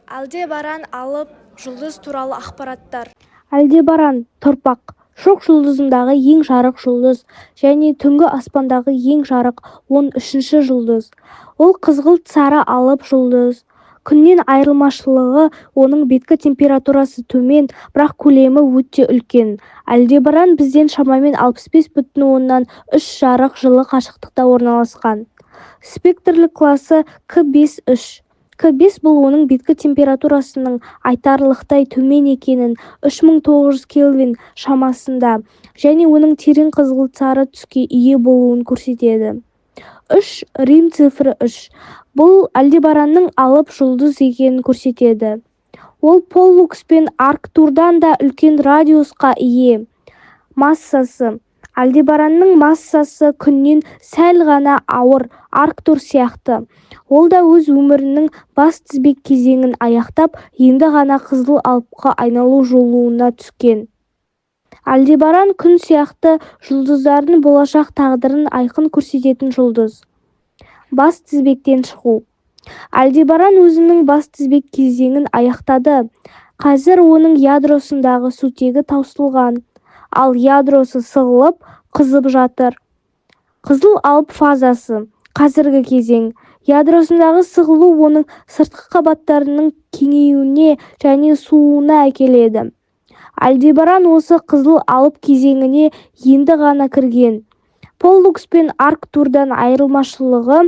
Альдебаран алып жұлдыз туралы ақпараттар. Альдебаран тұрпақ шоқ жұлдызындағы ең жарық жұлдыз және түнгі аспандағы ең жарық 13-ші жұлдыз. Ол қызғылт сары алып жұлдыз. Күннен айырмашылығы оның беткі температурасы төмен, бірақ көлемі өте үлкен. Альдебаран бізден шамамен 65,3 жарық жылы қашықтықта орналасқан. Спектрлік класы К5-3. К5 бұл оның беткі температурасының айтарлықтай төмен екенін 3900 кельвин шамасында және оның терең қызғылт сары түске ие болуын көрсетеді. 3 Рим цифры 3. Бұл Альдебаранның алып жұлдыз екенін көрсетеді. Ол Поллукс пен Арктурдан да үлкен радиусқа ие. Массасы. Альдебаранның массасы күннен сәл ғана ауыр Арктур сияқты. Ол да өз өмірінің бас тізбек кезеңін аяқтап, енді ғана қызыл алыпқа айналу жолына түскен. Альдебаран күн сияқты жұлдыздардың болашақ тағдырын айқын көрсететін жұлдыз. Бас тізбектен шығу. Альдебаран өзінің бас тізбек кезеңін аяқтады. Қазір оның ядросындағы сутегі таусылған, ал ядросы сығылып, қызып жатыр. Қызыл алып фазасы. Қазіргі кезең. Ядросындағы сығылу оның сыртқы қабаттарының кеңеюіне және суына әкеледі. Альдебаран осы қызыл алып кезеңіне енді ғана кірген. Поллукс пен Арктурдан айырмашылығы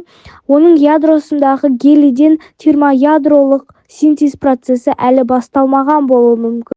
оның ядросындағы гелийден термоядролық синтез процесі әлі басталмаған болуы мүмкін.